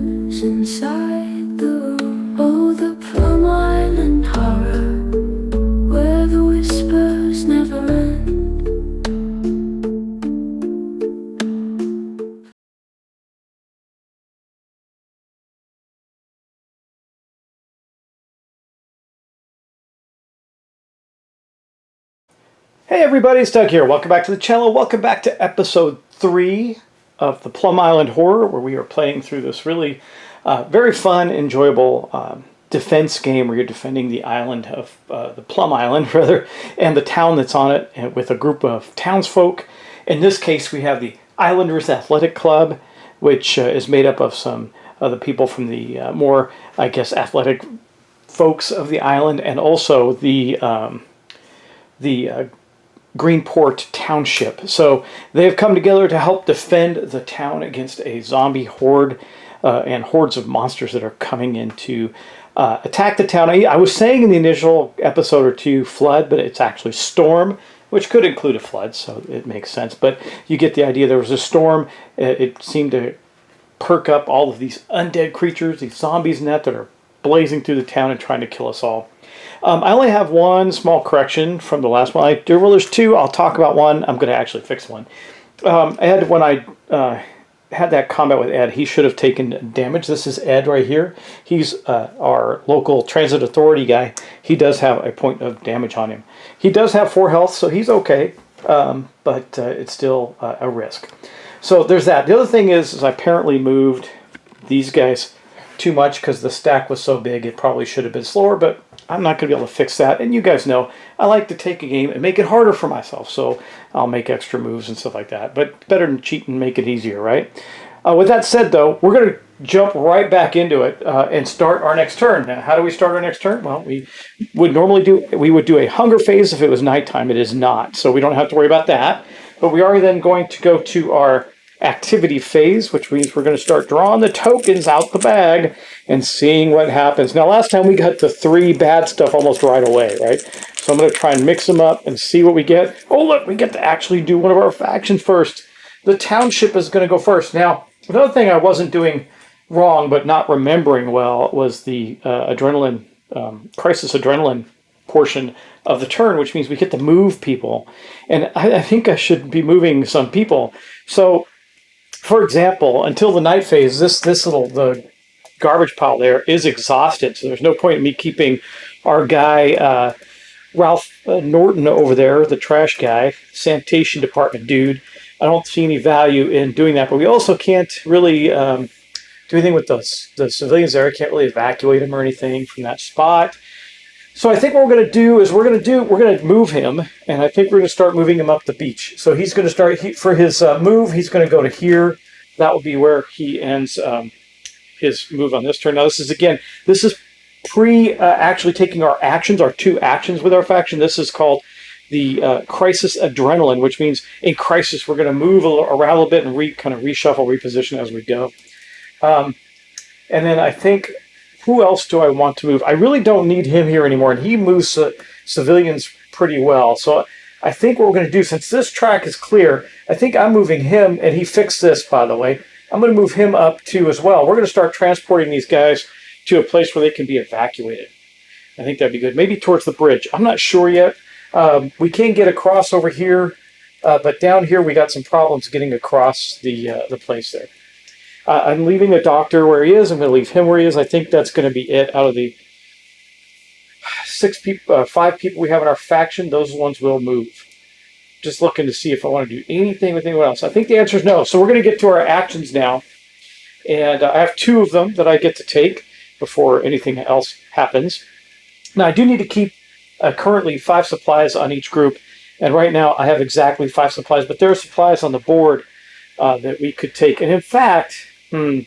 whispers inside the room. Oh, the Plum Island Horror, where the whispers never end. Hey everybody, it's Doug here. Welcome back to the channel. Welcome back to episode 3 of the Plum Island Horror, where we are playing through this really very fun, enjoyable defense game where you're defending the island of the Plum Island, rather, and the town that's on it, and with a group of townsfolk. In this case, we have the Islanders Athletic Club, which is made up of some of the people from the more, I guess, athletic folks of the island, and also the Greenport Township. So they have come together to help defend the town against a zombie horde and hordes of monsters that are coming in to attack the town. I was saying in the initial episode or two flood, but it's actually storm, which could include a flood, so it makes sense. But you get the idea. There was a storm. It seemed to perk up all of these undead creatures, these zombies in that are blazing through the town and trying to kill us all. I only have one small correction from the last one. There's two. I'll talk about one. I'm going to actually fix one. When I had that combat with Ed, he should have taken damage. This is Ed right here. He's our local transit authority guy. He does have a point of damage on him. He does have 4 health, so he's okay, but it's still a risk. So there's that. The other thing is I apparently moved these guys too much because the stack was so big. It probably should have been slower, but I'm not going to be able to fix that. And you guys know I like to take a game and make it harder for myself, so I'll make extra moves and stuff like that. But better than cheat and make it easier, right? With that said, though, we're going to jump right back into it and start our next turn. Now, how do we start our next turn? Well, we would do a hunger phase if it was nighttime. It is not, so we don't have to worry about that. But we are then going to go to our activity phase, which means we're going to start drawing the tokens out the bag and seeing what happens. Now, last time we got the 3 bad stuff almost right away, right? So I'm going to try and mix them up and see what we get. Oh, look, we get to actually do one of our factions first. The township is going to go first. Now, another thing I wasn't doing wrong but not remembering well was the crisis adrenaline portion of the turn, which means we get to move people. And I think I should be moving some people. So, for example, until the night phase, the garbage pile there is exhausted. So there's no point in me keeping our guy, Ralph Norton over there, the trash guy, sanitation department dude. I don't see any value in doing that. But we also can't really do anything with the civilians there. I can't really evacuate them or anything from that spot. So I think what we're going to do is we're going to move him, and I think we're going to start moving him up the beach. So he's going to start, for his move, he's going to go to here. That will be where he ends his move on this turn. Now this is actually taking our actions, our 2 actions with our faction. This is called the crisis adrenaline, which means in crisis we're going to move around a little bit and kind of reshuffle, reposition as we go. And then I think, who else do I want to move? I really don't need him here anymore, and he moves civilians pretty well. So I think what we're going to do, since this track is clear, I think I'm moving him, and he fixed this, by the way. I'm going to move him up too as well. We're going to start transporting these guys to a place where they can be evacuated. I think that'd be good. Maybe towards the bridge. I'm not sure yet. We can get across over here, but down here we got some problems getting across the place there. I'm leaving the doctor where he is. I'm going to leave him where he is. I think that's going to be it. Out of the 5 people we have in our faction, those ones will move. Just looking to see if I want to do anything with anyone else. I think the answer is no. So we're going to get to our actions now. And I have 2 of them that I get to take before anything else happens. Now, I do need to keep currently 5 supplies on each group. And right now I have exactly 5 supplies. But there are supplies on the board that we could take. And in fact, when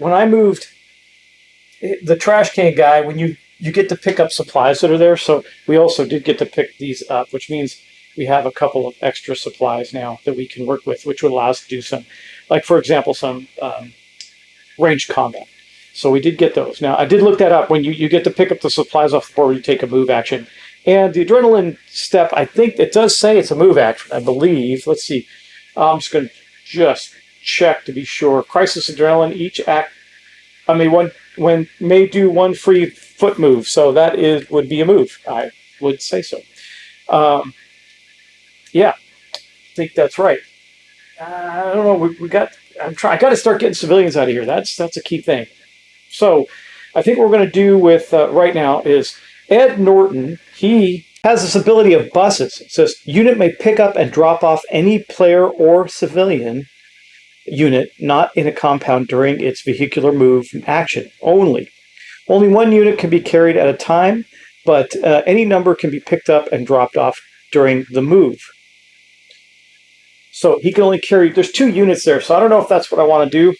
I moved the trash can guy, when you get to pick up supplies that are there. So we also did get to pick these up, which means we have a couple of extra supplies now that we can work with, which would allow us to do some, like for example, some ranged combat. So we did get those. Now I did look that up. When you get to pick up the supplies off the board, you take a move action. And the adrenaline step, I think it does say it's a move action, I believe. Let's see. I'm just going to check to be sure. Crisis adrenaline, each act, when may do one free foot move. So that would be a move. I would say so. Yeah, I think that's right. I don't know. I got to start getting civilians out of here. That's a key thing. So I think what we're going to do with right now is Ed Norton. He has this ability of buses. It says unit may pick up and drop off any player or civilian unit not in a compound during its vehicular move action only. Only one unit can be carried at a time, but any number can be picked up and dropped off during the move. So he can only carry, there's 2 units there, so I don't know if that's what I want to do.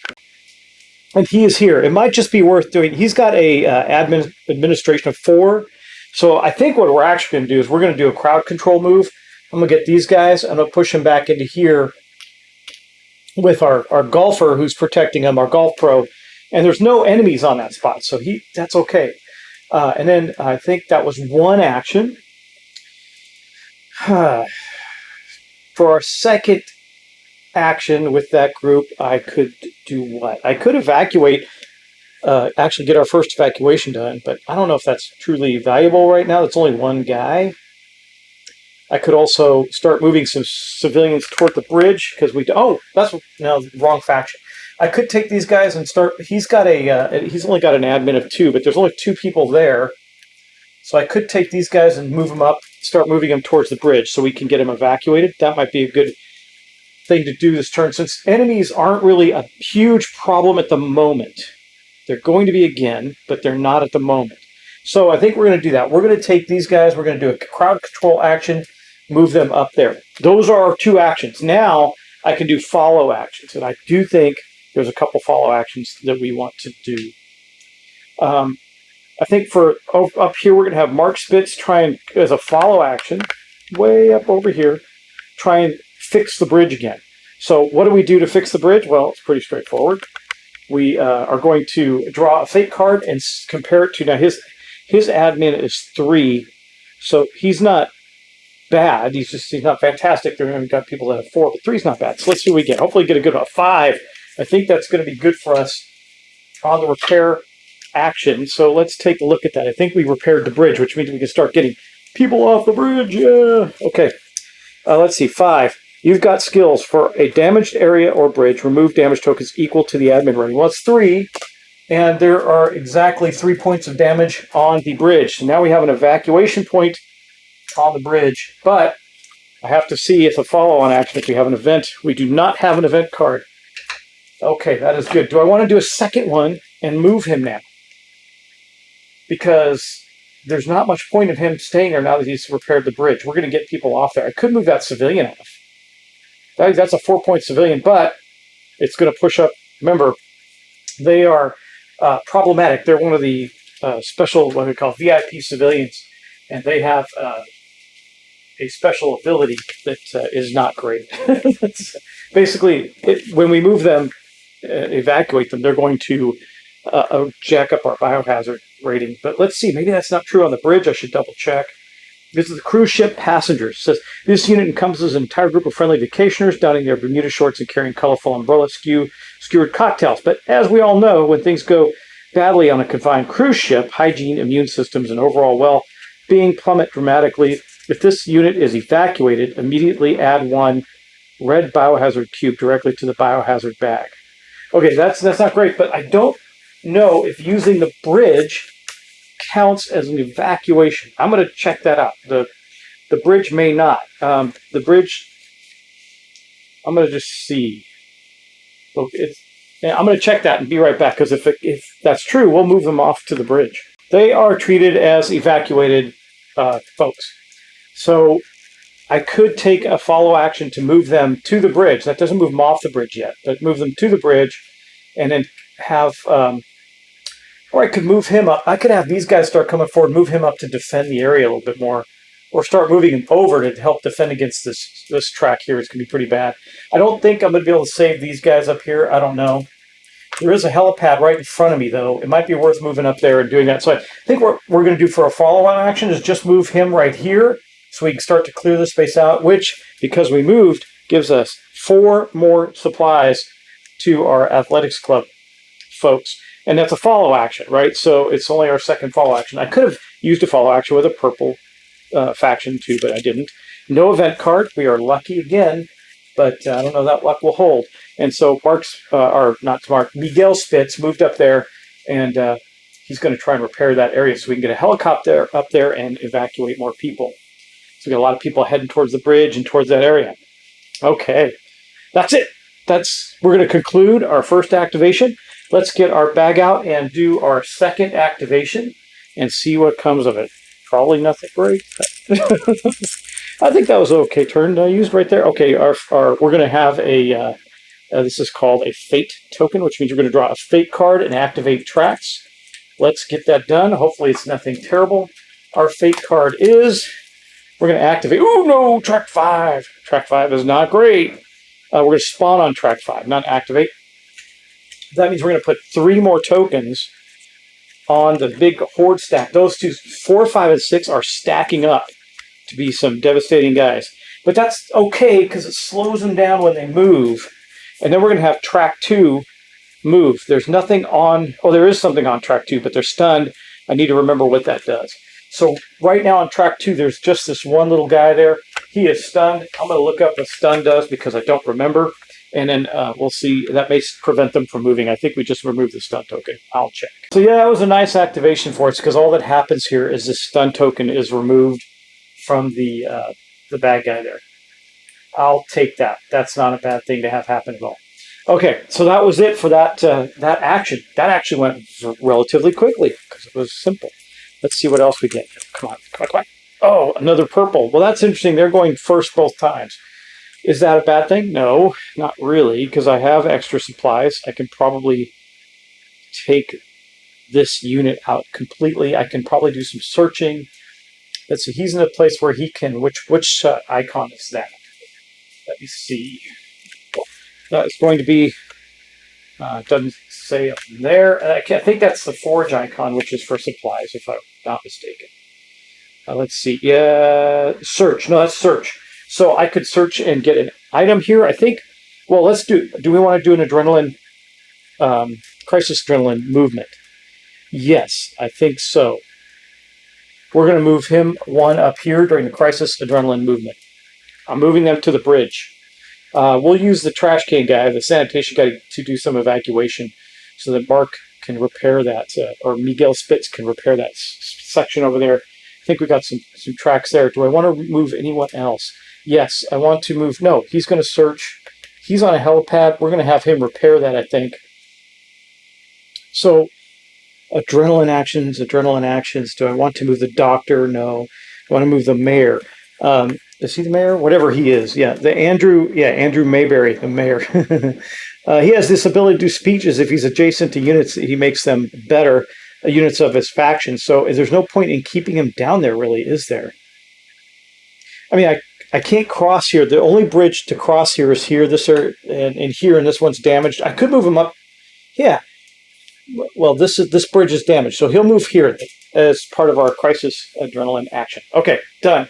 And he is here. It might just be worth doing. He's got a administration of 4. So I think what we're actually going to do is we're going to do a crowd control move. I'm going to get these guys, and I'll push them back into here with our golfer who's protecting him, our golf pro. And there's no enemies on that spot, so that's okay. And then I think that was 1 action. For our second action with that group, I could do what? I could evacuate, actually get our first evacuation done, but I don't know if that's truly valuable right now. It's only 1 guy. I could also start moving some civilians toward the bridge because wrong faction. I could take these guys and start. He's only got an admin of 2, but there's only 2 people there. So I could take these guys and move them up, start moving them towards the bridge so we can get them evacuated. That might be a good thing to do this turn, since enemies aren't really a huge problem at the moment. They're going to be again, but they're not at the moment. So I think we're going to do that. We're going to take these guys, we're going to do a crowd control action, move them up there. Those are our 2 actions. Now I can do follow actions, and I do think there's a couple follow actions that we want to do. I think for up here, we're going to have Mark Spitz try and, as a follow action, way up over here, try and fix the bridge again. So what do we do to fix the bridge? Well, it's pretty straightforward. We are going to draw a fate card and compare it to, now his admin is 3, so he's not bad. He's not fantastic. We've got people that have 4, but 3's not bad. So let's see what we get. Hopefully get a good 5. I think that's going to be good for us on the repair action. So let's take a look at that. I think we repaired the bridge, which means we can start getting people off the bridge. Yeah. Okay. Let's see. 5. You've got skills for a damaged area or bridge. Remove damage tokens equal to the admin rating. Well, it's 3, and there are exactly 3 points of damage on the bridge. So now we have an evacuation point on the bridge, but I have to see if a follow-on action, if we have an event. We do not have an event card. Okay, that is good. Do I want to do a second one and move him now? Because there's not much point of him staying there now that he's repaired the bridge. We're going to get people off there. I could move that civilian off. That's a 4-point civilian, but it's going to push up. Remember, they are problematic. They're one of the special, what we call VIP civilians, and they have a special ability that is not great. Basically, when we move them, evacuate them, they're going to jack up our biohazard rating. But let's see, maybe that's not true on the bridge. I should double check. This is the cruise ship passengers. It says this unit encompasses an entire group of friendly vacationers donning their Bermuda shorts and carrying colorful umbrella skewered cocktails. But as we all know, when things go badly on a confined cruise ship, hygiene, immune systems, and overall well-being plummet dramatically. If this unit is evacuated, immediately add 1 red biohazard cube directly to the biohazard bag. Okay, that's not great, but I don't know if using the bridge counts as an evacuation. I'm going to check that out. The bridge may not. The bridge, I'm going to just see. I'm going to check that and be right back, because if that's true, we'll move them off to the bridge. They are treated as evacuated folks. So I could take a follow action to move them to the bridge. That doesn't move them off the bridge yet, but move them to the bridge and then have, or I could move him up. I could have these guys start coming forward, move him up to defend the area a little bit more, or start moving him over to help defend against this track here. It's going to be pretty bad. I don't think I'm going to be able to save these guys up here. I don't know. There is a helipad right in front of me, though. It might be worth moving up there and doing that. So I think what we're going to do for a follow-on action is just move him right here so we can start to clear the space out, which, because we moved, gives us 4 more supplies to our athletics club folks. And that's a follow action, right? So it's only our second follow action. I could have used a follow action with a purple faction too, but I didn't. No event card. We are lucky again, but I don't know that luck will hold. And so Miguel Spitz moved up there, and he's going to try and repair that area so we can get a helicopter up there and evacuate more people. So we got a lot of people heading towards the bridge and towards that area. Okay, that's it. We're going to conclude our first activation. Let's get our bag out and do our second activation and see what comes of it. Probably nothing great. I think that was an okay turn I used right there. Okay, we're going to have a, this is called a fate token, which means we're going to draw a fate card and activate tracks. Let's get that done. Hopefully it's nothing terrible. Our fate card is, we're going to activate, oh no, track 5. Track 5 is not great. We're going to spawn on track 5, not activate. That means we're going to put 3 more tokens on the big horde stack. Those 4, 5, and 6 are stacking up to be some devastating guys. But that's okay because it slows them down when they move. And then we're going to have track 2 move. There's nothing on, there is something on track 2, but they're stunned. I need to remember what that does. So right now on track 2, there's just this one little guy there. He is stunned. I'm going to look up what stun does because I don't remember. And then we'll see. That may prevent them from moving. I think we just removed the stun token. I'll check. So yeah, that was a nice activation for us because all that happens here is this stun token is removed from the bad guy there. I'll take that. That's not a bad thing to have happen at all. Okay, so that was it for that action. That actually went relatively quickly because it was simple. Let's see what else we get. Come on, come on, come on. Oh, another purple. Well, that's interesting. They're going first both times. Is that a bad thing? No, not really, because I have extra supplies. I can probably take this unit out completely. I can probably do some searching. Let's see. He's in a place where he can. Which icon is that? Let me see. That is going to be. Doesn't say up there. I think that's the forge icon, which is for supplies, if I'm not mistaken. Let's see. Yeah, search. No, that's search. So I could search and get an item here. I think. Well, let's do. Do we want to do an adrenaline, crisis adrenaline movement? Yes, I think so. We're going to move him one up here during the crisis adrenaline movement. I'm moving them to the bridge. We'll use the trash can guy, the sanitation guy, to do some evacuation so that Mark can repair that, or Miguel Spitz can repair that section over there. I think we got some tracks there. Do I want to move anyone else? Yes, I want to move. No, he's going to search. He's on a helipad. We're going to have him repair that, I think. So, adrenaline actions. Do I want to move the doctor? No. I want to move the mayor. Is he the mayor? Whatever he is. Yeah, Andrew Mayberry, the mayor. He has this ability to do speeches. If he's adjacent to units, he makes them better, units of his faction. So there's no point in keeping him down there, really, is there? I mean, I can't cross here. The only bridge to cross here is here, and here, and this one's damaged. I could move him up. Yeah. Well, this bridge is damaged, so he'll move here as part of our crisis adrenaline action. Okay, done.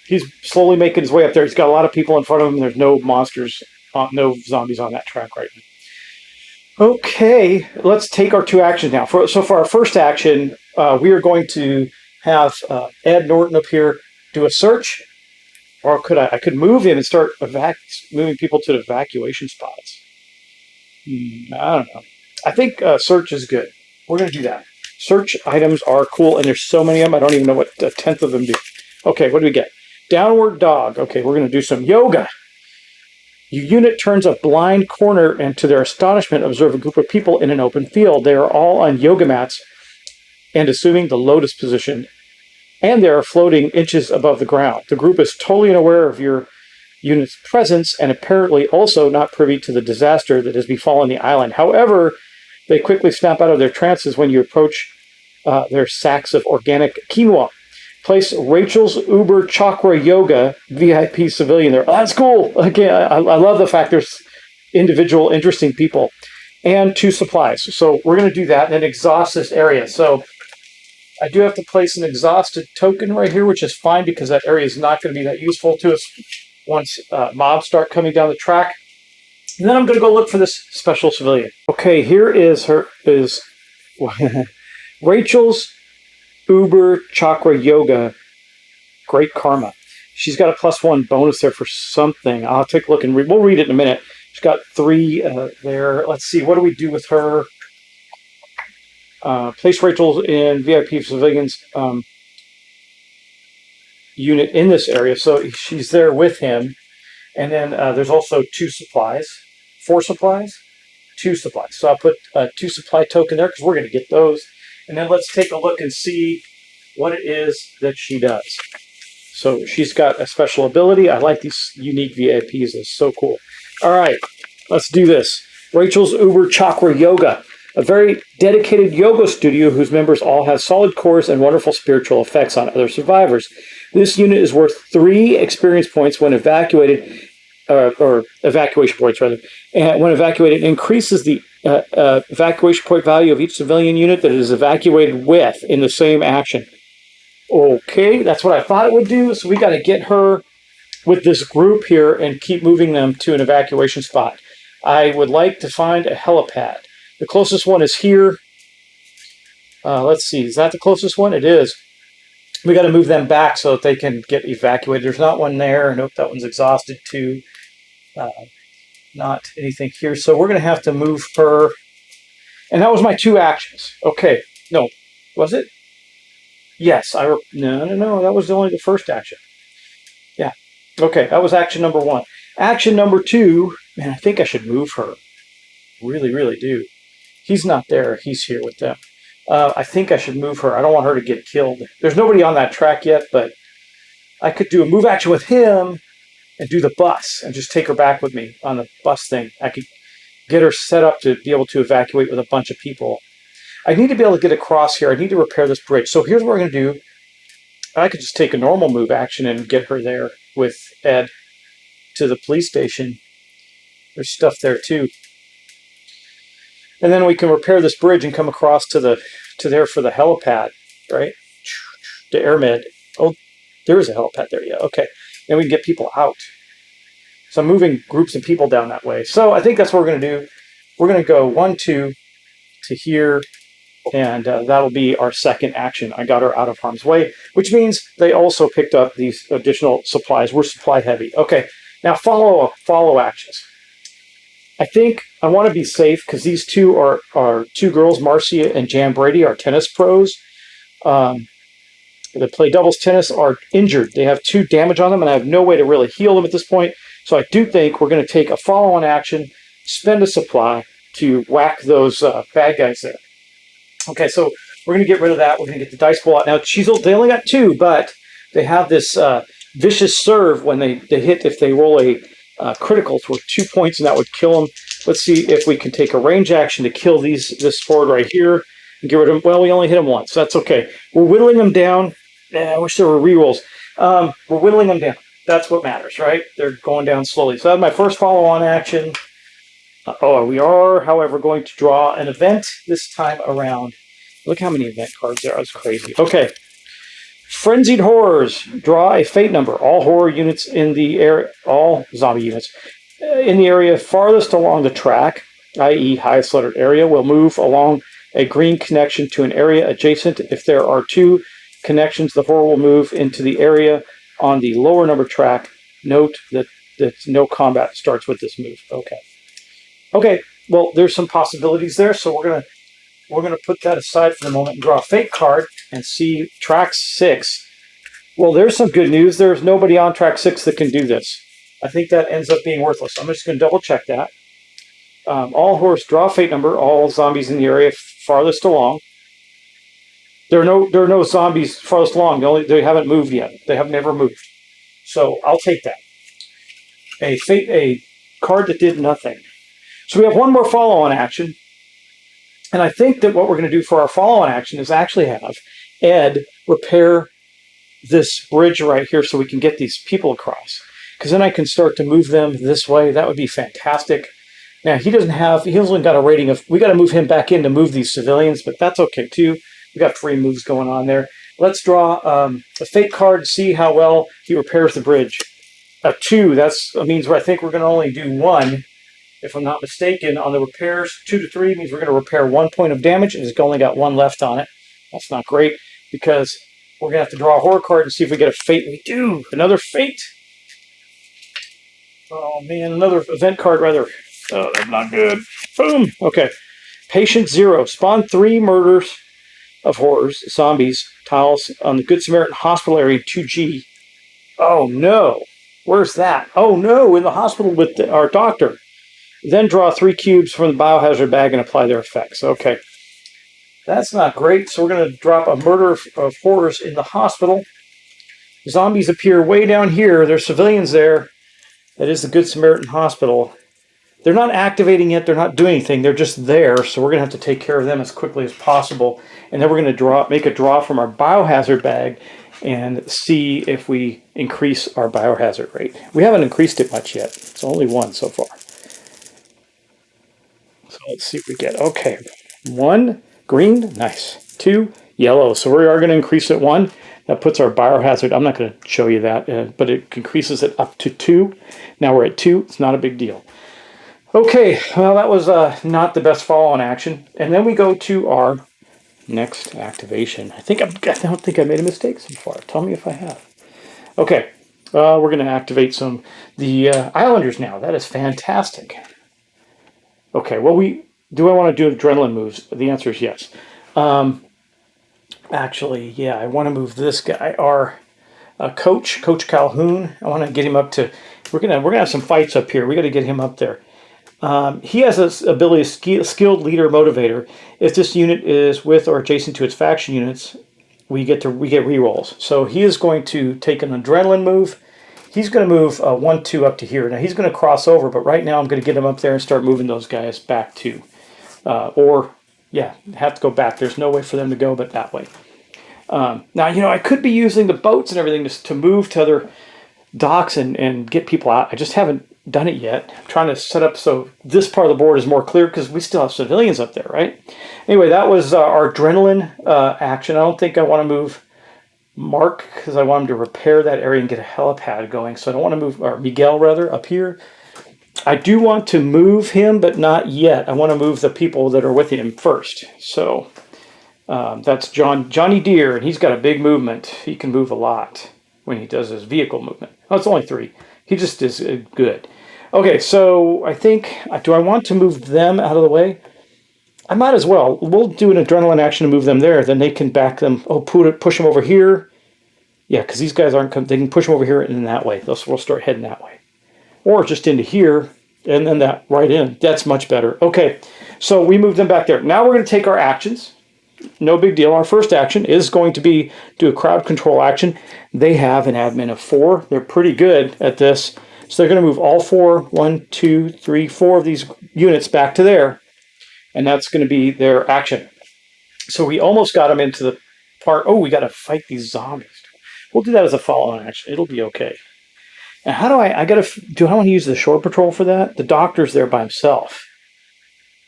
He's slowly making his way up there. He's got a lot of people in front of him. There's no monsters, no zombies on that track right now. Okay, let's take our 2 actions now. So for our first action, we are going to have Ed Norton up here do a search, or I could move him and start moving people to the evacuation spots. I don't know. I think search is good. We're going to do that. Search items are cool, and there's so many of them, I don't even know what a tenth of them do. Okay, what do we get? Downward dog. Okay, we're going to do some yoga. Your unit turns a blind corner and, to their astonishment, observe a group of people in an open field. They are all on yoga mats and assuming the lotus position, and they are floating inches above the ground. The group is totally unaware of your unit's presence and apparently also not privy to the disaster that has befallen the island. However, they quickly snap out of their trances when you approach their sacks of organic quinoa. Place Rachel's Uber Chakra Yoga VIP civilian there. Oh, that's cool. Again, I love the fact there's individual interesting people. And 2 supplies. So we're going to do that and then exhaust this area. So I do have to place an exhausted token right here, which is fine because that area is not going to be that useful to us once mobs start coming down the track. And then I'm going to go look for this special civilian. Okay, here is Rachel's Uber Chakra Yoga Great Karma. She's got a +1 bonus there for something. I'll take a look and we'll read it in a minute. She's got 3 there. Let's see, what do we do with her? Place Rachel in VIP civilians unit in this area. So she's there with him. And then there's also 2 supplies. 4 supplies? 2 supplies. So I'll put a 2 supply token there because we're going to get those. And then let's take a look and see what it is that she does. So she's got a special ability. I like these unique VIPs. It's so cool. All right, let's do this. Rachel's Uber Chakra Yoga, a very dedicated yoga studio whose members all have solid cores and wonderful spiritual effects on other survivors. This unit is worth 3 experience points when evacuated, or evacuation points rather. And when evacuated, it increases the evacuation point value of each civilian unit that it is evacuated with in the same action. Okay, that's what I thought it would do. So we got to get her with this group here and keep moving them to an evacuation spot. I would like to find a helipad. The closest one is here. Let's see, is that the closest one? It is. We got to move them back so that they can get evacuated. There's not one there. Nope, that one's exhausted too. Not anything here. So we're going to have to move her. And that was my 2 actions. Okay, no, was it? Yes, no, that was only the first action. Yeah, okay, that was action number 1. Action number 2, man, I think I should move her. Really, really do. He's not there, he's here with them. I think I should move her. I don't want her to get killed. There's nobody on that track yet, but I could do a move action with him and do the bus and just take her back with me on the bus thing. I could get her set up to be able to evacuate with a bunch of people. I need to be able to get across here. I need to repair this bridge. So here's what we're going to do. I could just take a normal move action and get her there with Ed to the police station. There's stuff there too. And then we can repair this bridge and come across to there for the helipad, right? To AirMed. Oh, there is a helipad there, yeah. Okay. Then we can get people out. So I'm moving groups of people down that way. So I think that's what we're going to do. We're going to go 1, 2 to here. And that'll be our second action. I got her out of harm's way, which means they also picked up these additional supplies. We're supply heavy. Okay, now follow actions. I think I want to be safe because these 2 are 2 girls, Marcia and Jan Brady, are tennis pros. That play doubles tennis, are injured. They have 2 damage on them, and I have no way to really heal them at this point. So I do think we're going to take a follow-on action, spend a supply to whack those bad guys there. Okay, so we're going to get rid of that. We're going to get the dice ball out. Now, they only got 2, but they have this vicious serve when they hit. If they roll a critical, it's worth 2 points, and that would kill them. Let's see if we can take a range action to kill this forward right here and get rid of them. Well, we only hit them once. So that's okay. We're whittling them down. I wish there were rerolls. We're whittling them down. That's what matters, right? They're going down slowly. So that's my first follow-on action. We are, however, going to draw an event this time around. Look how many event cards there are. That's crazy. Okay. Frenzied Horrors. Draw a fate number. All horror units in the area, all zombie units in the area farthest along the track, i.e. highest lettered area, will move along a green connection to an area adjacent. If there are 2 connections, the horror will move into the area on the lower number track. Note that no combat starts with this move. Okay, well, there's some possibilities there, so we're gonna put that aside for the moment and draw a fate card and see track 6. Well, there's some good news. There's nobody on track 6 that can do this. I think that ends up being worthless. I'm just gonna double check that. All horse, draw a fate number. All zombies in the area farthest along. There are no zombies farthest along. They haven't moved yet. They have never moved. So I'll take that. A card that did nothing. So we have one more follow-on action. And I think that what we're going to do for our follow-on action is actually have Ed repair this bridge right here so we can get these people across. Because then I can start to move them this way. That would be fantastic. Now, he's only got a rating of, we got to move him back in to move these civilians, but that's okay too. We got 3 moves going on there. Let's draw a fate card to see how well he repairs the bridge. A 2, that means I think we're going to only do 1. if I'm not mistaken, on the repairs. 2 to 3 means we're going to repair 1 point of damage, and it's only got 1 left on it. That's not great, because we're going to have to draw a horror card and see if we get a fate. We do! Another fate! Oh man, another event card, rather. Oh, that's not good. Boom! Okay. Patient 0. Spawn 3 murders of horrors, zombies, tiles on the Good Samaritan Hospital area 2G. Oh no! Where's that? Oh no! In the hospital with our doctor. Then draw 3 cubes from the biohazard bag and apply their effects. Okay. That's not great, so we're going to drop a murder of horrors in the hospital. Zombies appear way down here. There's civilians there. That is the Good Samaritan Hospital. They're not activating yet. They're not doing anything. They're just there, so we're going to have to take care of them as quickly as possible. And then we're going to make a draw from our biohazard bag and see if we increase our biohazard rate. We haven't increased it much yet. It's only 1 so far. So let's see what we get. Okay. 1, green, nice. 2, yellow. So we are going to increase it 1. That puts our biohazard, I'm not going to show you that, but it increases it up to 2. Now we're at 2. It's not a big deal. Okay, well, that was not the best follow-on action. And then we go to our next activation. I don't think I made a mistake so far. Tell me if I have. Okay, we're going to activate the Islanders now. That is fantastic. Okay, well, do I want to do adrenaline moves? The answer is yes. Actually, yeah, I want to move this guy, our Coach Calhoun. I want to get him up to. We're gonna have some fights up here. We got to get him up there. He has this ability, skilled leader motivator. If this unit is with or adjacent to its faction units, we get rerolls. So he is going to take an adrenaline move. He's going to move 1, 2 up to here. Now he's going to cross over, but right now I'm going to get him up there and start moving those guys back to, have to go back. There's no way for them to go but that way. Now, I could be using the boats and everything to move to other docks and get people out. I just haven't done it yet. I'm trying to set up so this part of the board is more clear because we still have civilians up there, right? Anyway, that was our adrenaline action. I don't think I want to move Mark because I want him to repair that area and get a helipad going. So I don't want to move, or Miguel rather, up here. I do want to move him, but not yet. I want to move the people that are with him first. So that's Johnny Deere, and he's got a big movement. He can move a lot when he does his vehicle movement. Oh, it's only 3. He just is good. Okay, so I think, do I want to move them out of the way? I might as well. We'll do an adrenaline action to move them there. Then they can back them. Oh, push them over here. Yeah, because these guys aren't. They can push them over here and in that way. We'll start heading that way, or just into here and then that right in. That's much better. Okay, so we moved them back there. Now we're going to take our actions. No big deal. Our first action is going to be do a crowd control action. They have an admin of 4. They're pretty good at this. So they're going to move all 4, 1, 2, 3, 4 of these units back to there. And that's going to be their action. So we almost got them into the part, we got to fight these zombies. We'll do that as a follow-on action. It'll be okay. And how do do I want to use the shore patrol for that? The doctor's there by himself.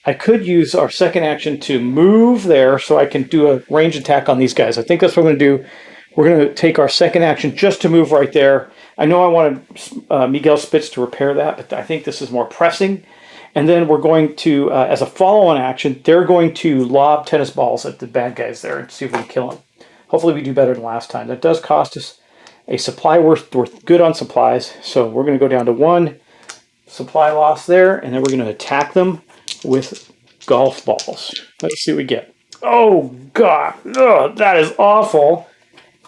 I could use our second action to move there so I can do a range attack on these guys. I think that's what we're going to do. We're going to take our second action just to move right there. I know I wanted Miguel Spitz to repair that, but I think this is more pressing. And then we're going to, as a follow-on action, they're going to lob tennis balls at the bad guys there and see if we can kill them. Hopefully we do better than last time. That does cost us a supply. We're good on supplies, so we're going to go down to 1 supply loss there, and then we're going to attack them with golf balls. Let's see what we get. Oh, God. Ugh, that is awful.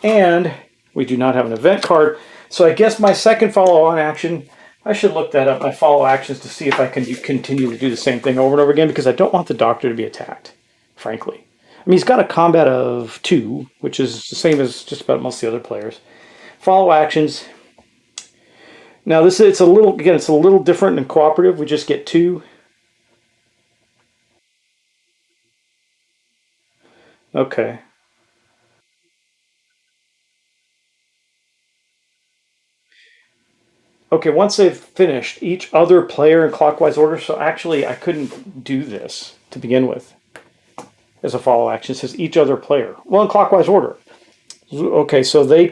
And we do not have an event card. So I guess my second follow-on action, I should look that up, my follow actions, to see if I can continue to do the same thing over and over again, because I don't want the doctor to be attacked, frankly. I mean, he's got a combat of 2, which is the same as just about most of the other players. Follow actions. Now, it's a little different than cooperative. We just get 2. Okay. Okay, once they've finished, each other player in clockwise order. So actually, I couldn't do this to begin with as a follow action. It says each other player. Well, in clockwise order. Okay, so they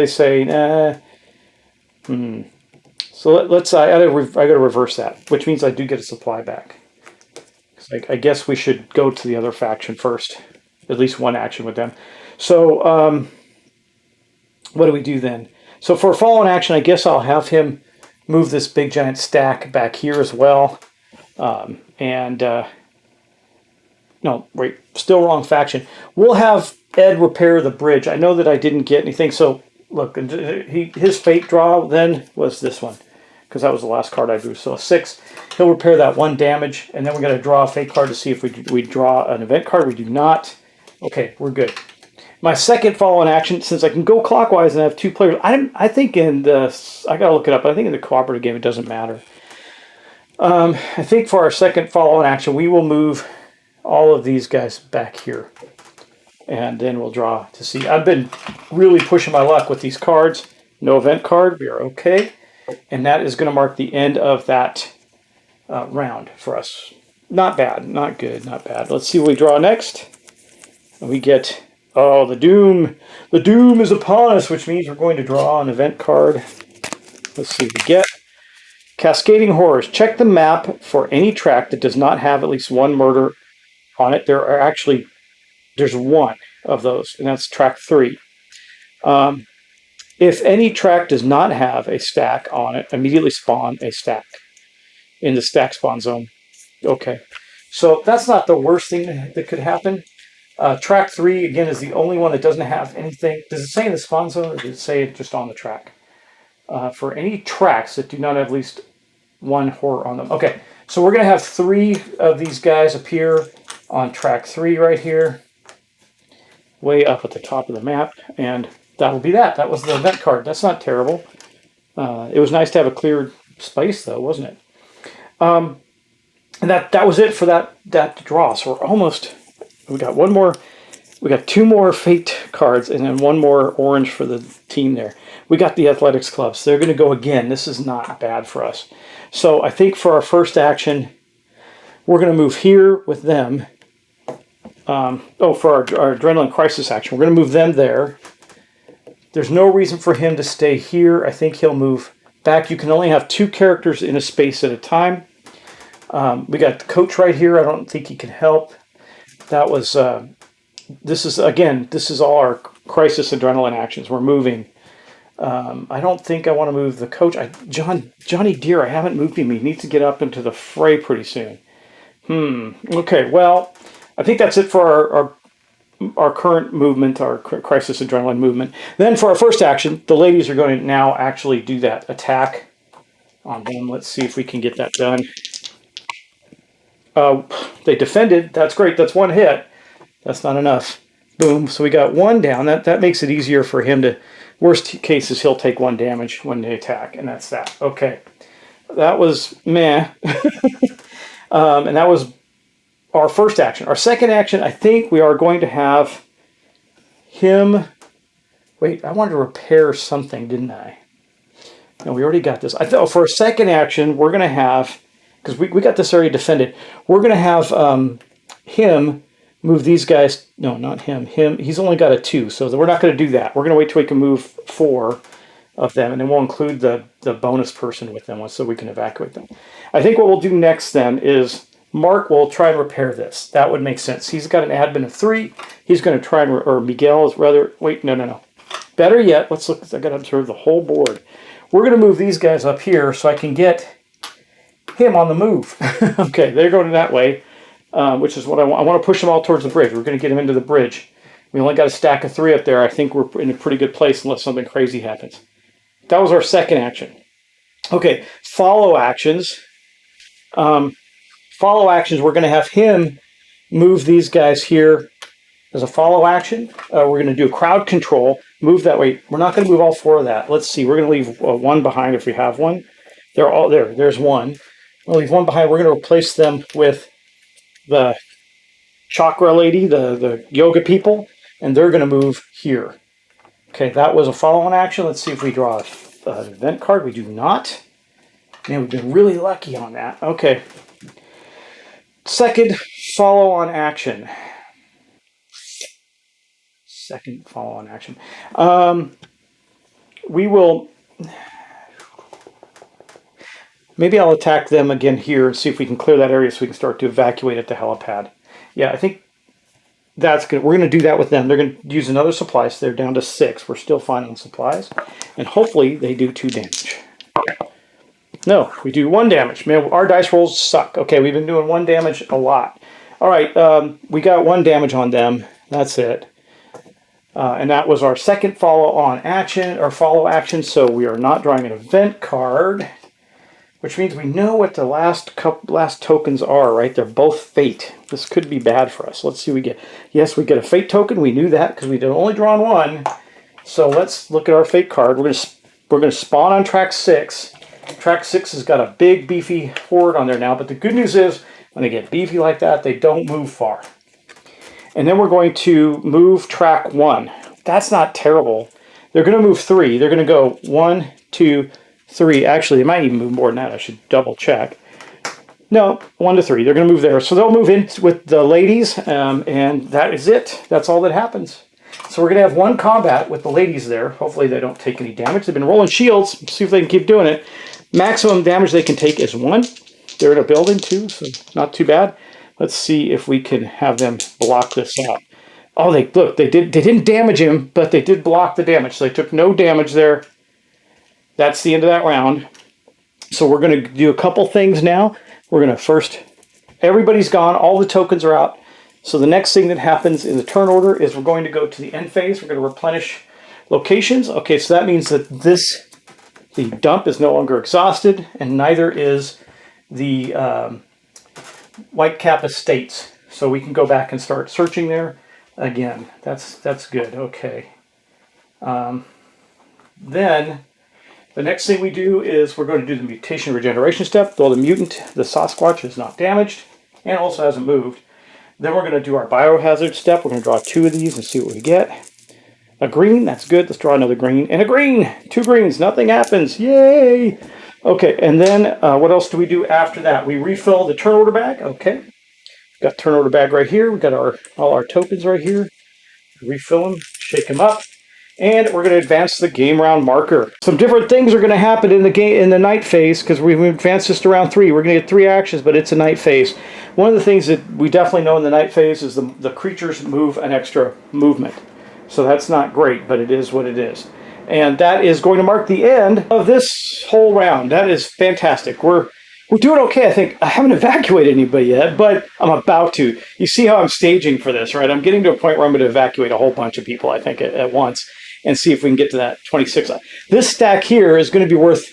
say, So let's. I got to reverse that, which means I do get a supply back. I guess we should go to the other faction first. At least one action with them. So what do we do then? So for a follow-on action, I guess I'll have him move this big giant stack back here as well. No, wait, still wrong faction. We'll have Ed repair the bridge. I know that I didn't get anything. So look, his fate draw then was this one, because that was the last card I drew. So a 6, he'll repair that 1 damage, and then we're going to draw a fate card to see if we draw an event card. We do not. Okay, we're good. My second follow-on action, since I can go clockwise and I have 2 players, I think in the, I gotta look it up, but I think in the cooperative game it doesn't matter. I think for our second follow-on action, we will move all of these guys back here. And then we'll draw to see. I've been really pushing my luck with these cards. No event card, we are okay. And that is going to mark the end of that round for us. Not bad, not good, not bad. Let's see what we draw next. We get, oh, the doom. The doom is upon us, which means we're going to draw an event card. Let's see what we get. Cascading Horrors. Check the map for any track that does not have at least 1 murder on it. There's 1 of those, and that's track 3. If any track does not have a stack on it, immediately spawn a stack in the stack spawn zone. Okay, so that's not the worst thing that could happen. Track 3, again, is the only one that doesn't have anything. Does it say in the spawn zone, or does it say it just on the track? For any tracks that do not have at least 1 horror on them. Okay, so we're going to have 3 of these guys appear on track 3 right here, way up at the top of the map, and that will be that. That was the event card. That's not terrible. It was nice to have a cleared space, though, wasn't it? And that was it for that draw. So we're almost. We got 1 more. We got 2 more fate cards, and then 1 more orange for the team there. We got the athletics clubs. They're going to go again. This is not bad for us. So I think for our first action, we're going to move here with them. For our adrenaline crisis action, we're going to move them there. There's no reason for him to stay here. I think he'll move back. You can only have 2 characters in a space at a time. We got the coach right here. I don't think he can help. That was, this is all our crisis adrenaline actions. We're moving. I don't think I want to move the coach. Johnny Deere, I haven't moved him. He needs to get up into the fray pretty soon. Okay, well, I think that's it for our current movement, our crisis adrenaline movement. Then for our first action, the ladies are going to now actually do that attack on them. Let's see if we can get that done. They defended. That's great. That's 1 hit. That's not enough. Boom. So we got 1 down. That makes it easier for him to... Worst cases, he'll take 1 damage when they attack, and that's that. Okay. That was meh. And that was our first action. Our second action, I think we are going to have him... Wait, I wanted to repair something, didn't I? No, we already got this. I thought for a second action, we're going to have... Because we got this already defended. We're going to have him move these guys. No, not him. Him. He's only got a 2, so we're not going to do that. We're going to wait till we can move 4 of them, and then we'll include the bonus person with them so we can evacuate them. I think what we'll do next then is Mark will try and repair this. That would make sense. He's got an admin of 3. He's going to try and... Or Miguel is rather... Wait, no. Better yet, let's look. I got to observe the whole board. We're going to move these guys up here so I can get... him on the move. Okay, they're going that way, which is what I want. I want to push them all towards the bridge. We're going to get them into the bridge. We only got a stack of 3 up there. I think we're in a pretty good place unless something crazy happens. That was our second action. Okay, follow actions. Follow actions, we're going to have him move these guys here as a follow action. We're going to do a crowd control. Move that way. We're not going to move all 4 of that. Let's see. We're going to leave 1 behind if we have one. They're all there. There's 1. We'll leave 1 behind. We're going to replace them with the chakra lady, the yoga people, and they're going to move here. Okay, that was a follow-on action. Let's see if we draw an event card. We do not. Man, we've been really lucky on that. Okay. Second follow-on action. Second follow-on action. We will... Maybe I'll attack them again here and see if we can clear that area so we can start to evacuate at the helipad. Yeah, I think that's good. We're going to do that with them. They're going to use another supply, so they're down to 6. We're still fine on supplies. And hopefully they do 2 damage. No, we do 1 damage. Man, our dice rolls suck. Okay, we've been doing 1 damage a lot. All right, we got 1 damage on them. That's it. And that was our second follow action, so we are not drawing an event card, which means we know what the last tokens are, right? They're both fate. This could be bad for us. Let's see what we get. Yes, we get a fate token. We knew that because we'd only drawn 1. So let's look at our fate card. We're going to spawn on track 6. Track 6 has got a big, beefy horde on there now, but the good news is when they get beefy like that, they don't move far. And then we're going to move track 1. That's not terrible. They're going to move 3. They're going to go 1, 2, 3. Actually, they might even move more than that. I should double check. No, 1 to 3. They're going to move there. So they'll move in with the ladies, and that is it. That's all that happens. So we're going to have 1 combat with the ladies there. Hopefully they don't take any damage. They've been rolling shields. See if they can keep doing it. Maximum damage they can take is 1. They're in a building too, so not too bad. Let's see if we can have them block this out. Oh, they didn't damage him, but they did block the damage. So they took no damage there. That's the end of that round. So we're going to do a couple things now. We're going to first, everybody's gone. All the tokens are out. So the next thing that happens in the turn order is we're going to go to the end phase. We're going to replenish locations. Okay, so that means that the dump is no longer exhausted, and neither is the Whitecap Estates. So we can go back and start searching there again. That's good. Okay. Then the next thing we do is we're going to do the mutation regeneration step. Though the mutant, the Sasquatch, is not damaged and also hasn't moved. Then we're going to do our biohazard step. We're going to draw 2 of these and see what we get. A green, that's good. Let's draw another green. And a green! 2 greens, nothing happens. Yay! Okay, and then what else do we do after that? We refill the turn order bag. Okay. We've got turn order bag right here. We've got all our tokens right here. Refill them, shake them up. And we're going to advance the game round marker. Some different things are going to happen in the night phase because we've advanced this to round 3. We're going to get 3 actions, but it's a night phase. One of the things that we definitely know in the night phase is the creatures move an extra movement. So that's not great, but it is what it is. And that is going to mark the end of this whole round. That is fantastic. We're doing okay, I think. I haven't evacuated anybody yet, but I'm about to. You see how I'm staging for this, right? I'm getting to a point where I'm going to evacuate a whole bunch of people, I think, at once, and see if we can get to that 26. This stack here is going to be worth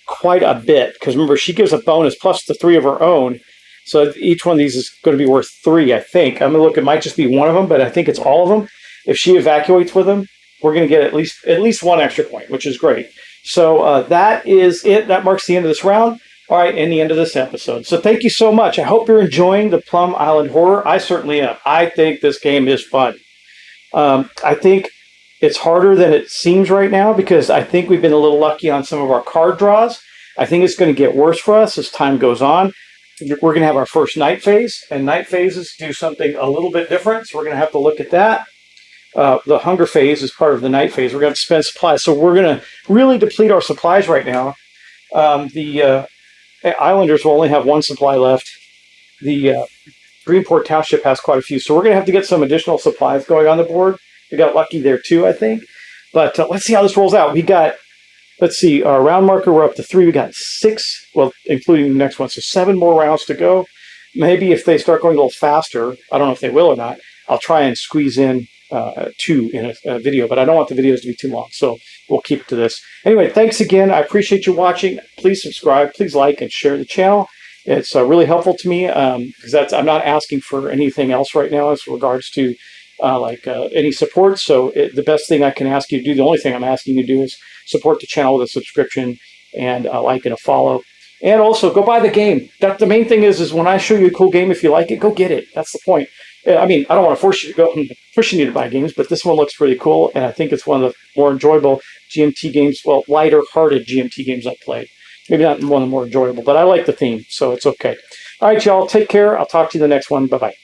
quite a bit, because remember, she gives a bonus plus the 3 of her own. So each one of these is going to be worth 3, I think. I'm going to look, it might just be one of them, but I think it's all of them. If she evacuates with them, we're going to get at least 1 extra point, which is great. So that is it. That marks the end of this round. All right, and the end of this episode. So thank you so much. I hope you're enjoying the Plum Island Horror. I certainly am. I think this game is fun. I think it's harder than it seems right now because I think we've been a little lucky on some of our card draws. I think it's going to get worse for us as time goes on. We're going to have our first night phase, and night phases do something a little bit different, so we're going to have to look at that. The hunger phase is part of the night phase. We're going to spend supplies, so we're going to really deplete our supplies right now. The Islanders will only have 1 supply left. The Greenport Township has quite a few, so we're going to have to get some additional supplies going on the board. We got lucky there too, I think. But let's see how this rolls out. We got, let's see, our round marker, we're up to 3. We got 6, well, including the next one, so 7 more rounds to go. Maybe if they start going a little faster, I don't know if they will or not, I'll try and squeeze in 2 in a video, but I don't want the videos to be too long, so we'll keep it to this. Anyway, thanks again. I appreciate you watching. Please subscribe, please like and share the channel. It's really helpful to me because I'm not asking for anything else right now as regards to any support. So the best thing I can ask you to do, the only thing I'm asking you to do is support the channel with a subscription and a like and a follow. And also go buy the game. The main thing is when I show you a cool game, if you like it, go get it. That's the point. I mean, I don't want to force you to go and pushing you to buy games, but this one looks really cool, and I think it's one of the more enjoyable GMT games, well, lighter-hearted GMT games I've played. Maybe not one of the more enjoyable, but I like the theme, so it's okay. All right, y'all, take care. I'll talk to you in the next one. Bye-bye.